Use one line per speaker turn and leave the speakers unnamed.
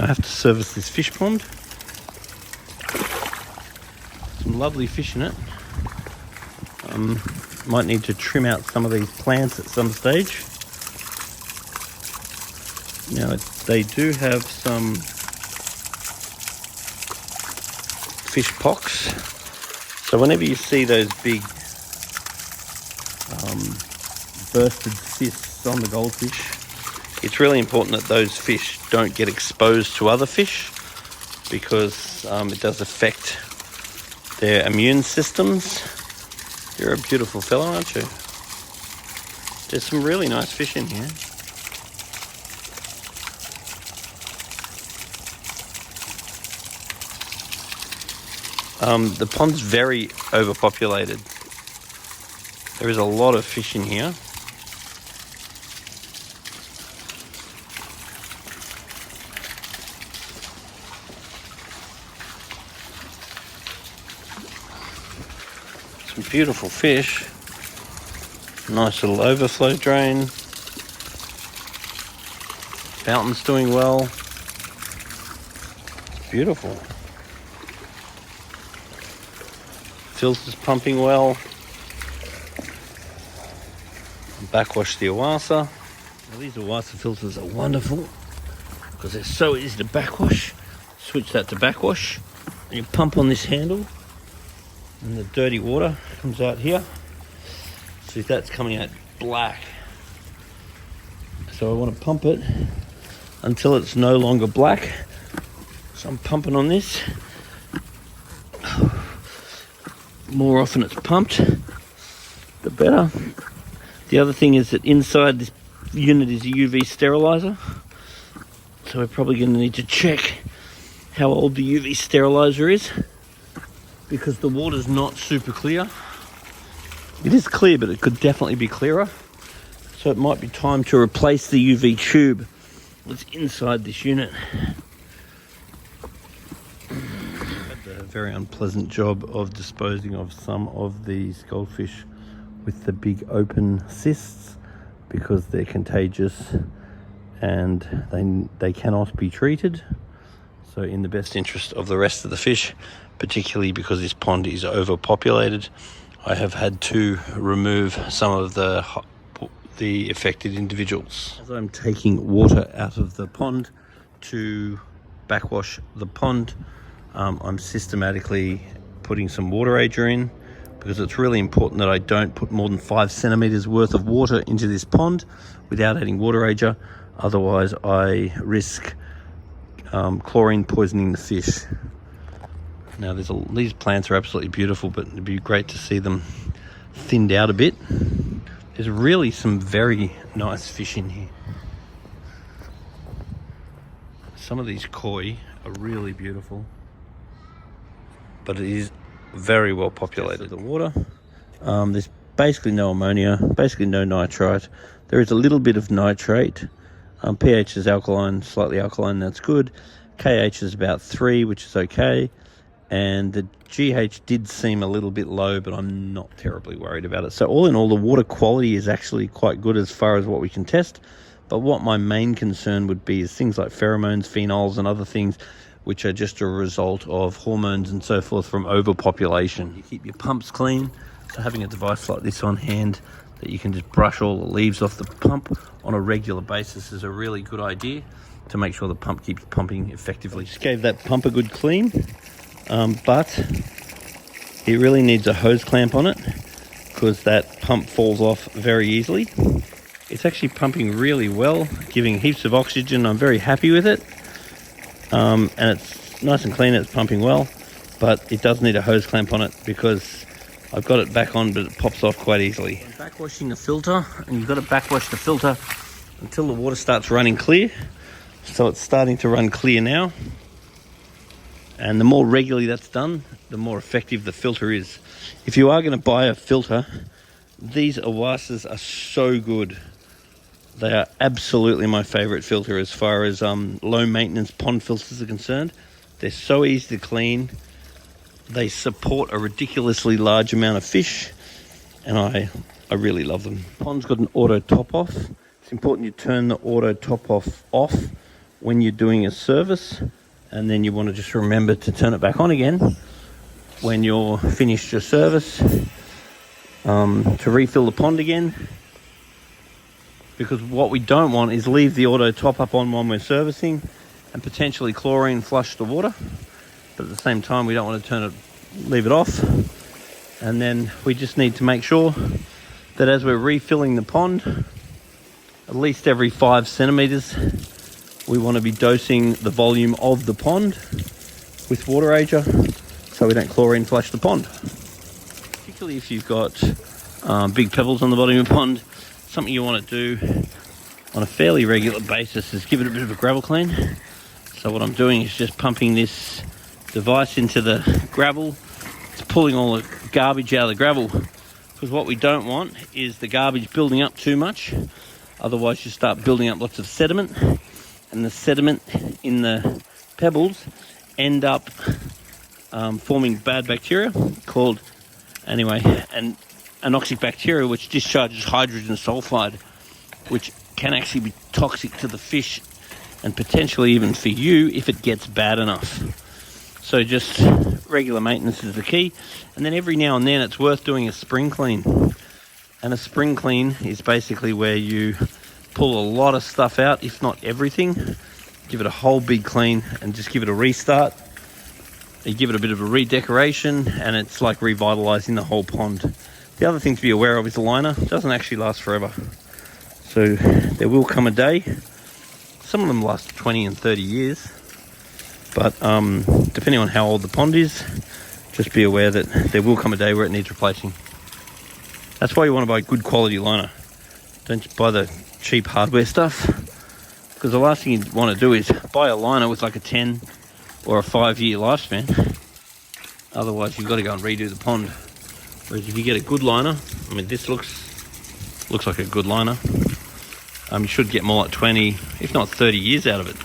I have to service this fish pond. Some lovely fish in it. Might need to trim out some of these plants at some stage. Now they do have some fish pox. So whenever you see those big bursted cysts on the goldfish, it's really important that those fish don't get exposed to other fish, because it does affect their immune systems. You're a beautiful fellow, aren't you? There's some really nice fish in here. The pond's very overpopulated. There is a lot of fish in here. Some beautiful fish. Nice little overflow drain. Fountain's doing well. Beautiful. Filter's pumping well. Backwash the Awasa. Now these Awasa filters are wonderful because they're so easy to backwash. Switch that to backwash and you pump on this handle and the dirty water comes out here. See, that's coming out black. So I want to pump it until it's no longer black. So I'm pumping on this. More often it's pumped, the better. The other thing is that inside this unit is a UV sterilizer. So we're probably going to need to check how old the UV sterilizer is, because the water's not super clear. It is clear, but it could definitely be clearer. So it might be time to replace the UV tube that's inside this unit. A very unpleasant job of disposing of some of these goldfish with the big open cysts, because they're contagious and they cannot be treated. So in the best interest of the rest of the fish, particularly because this pond is overpopulated, I have had to remove some of the affected individuals. As I'm taking water out of the pond to backwash the pond, I'm systematically putting some water ager in, because it's really important that I don't put more than 5 centimeters worth of water into this pond without adding water ager. Otherwise I risk chlorine poisoning the fish. Now these plants are absolutely beautiful, but it'd be great to see them thinned out a bit. There's really some very nice fish in here. Some of these koi are really beautiful, but it is very well populated. The water, there's basically no ammonia, basically no nitrite. There is a little bit of nitrate. pH is alkaline, slightly alkaline, that's good. KH is about 3, which is okay. And the GH did seem a little bit low, but I'm not terribly worried about it. So all in all, the water quality is actually quite good as far as what we can test. But what my main concern would be is things like pheromones, phenols, and other things which are just a result of hormones and so forth from overpopulation. You keep your pumps clean, so having a device like this on hand that you can just brush all the leaves off the pump on a regular basis is a really good idea to make sure the pump keeps pumping effectively. Just gave that pump a good clean, but it really needs a hose clamp on it because that pump falls off very easily. It's actually pumping really well, giving heaps of oxygen. I'm very happy with it. And it's nice and clean, it's pumping well, but it does need a hose clamp on it because I've got it back on, but it pops off quite easily. I'm backwashing the filter, and you've got to backwash the filter until the water starts running clear. So it's starting to run clear now. And the more regularly that's done, the more effective the filter is. If you are going to buy a filter, these Awasas are so good. They are absolutely my favorite filter as far as low maintenance pond filters are concerned. They're so easy to clean. They support a ridiculously large amount of fish, and I really love them. The pond's got an auto top off. It's important you turn the auto top off when you're doing a service, and then you want to just remember to turn it back on again when you're finished your service, to refill the pond again. Because what we don't want is leave the auto top up on when we're servicing and potentially chlorine flush the water, but at the same time we don't want to leave it off. And then we just need to make sure that as we're refilling the pond, at least every 5 centimeters, we want to be dosing the volume of the pond with water ager so we don't chlorine flush the pond. Particularly if you've got big pebbles on the bottom of your pond, something you want to do on a fairly regular basis is give it a bit of a gravel clean. So what I'm doing is just pumping this device into the gravel. It's pulling all the garbage out of the gravel, because what we don't want is the garbage building up too much. Otherwise you start building up lots of sediment, and the sediment in the pebbles end up forming bad bacteria called an anoxic bacteria, which discharges hydrogen sulfide, which can actually be toxic to the fish and potentially even for you if it gets bad enough. So just regular maintenance is the key. And then every now and then it's worth doing a spring clean. And a spring clean is basically where you pull a lot of stuff out, if not everything. Give it a whole big clean and just give it a restart. You give it a bit of a redecoration, and it's like revitalizing the whole pond. The other thing to be aware of is the liner. It doesn't actually last forever. So there will come a day. Some of them last 20 and 30 years. But depending on how old the pond is, just be aware that there will come a day where it needs replacing. That's why you want to buy good quality liner. Don't just buy the cheap hardware stuff, because the last thing you want to do is buy a liner with like a 10 or a 5-year lifespan. Otherwise you've got to go and redo the pond. Whereas if you get a good liner, I mean, this looks like a good liner, you should get more like 20, if not 30 years out of it.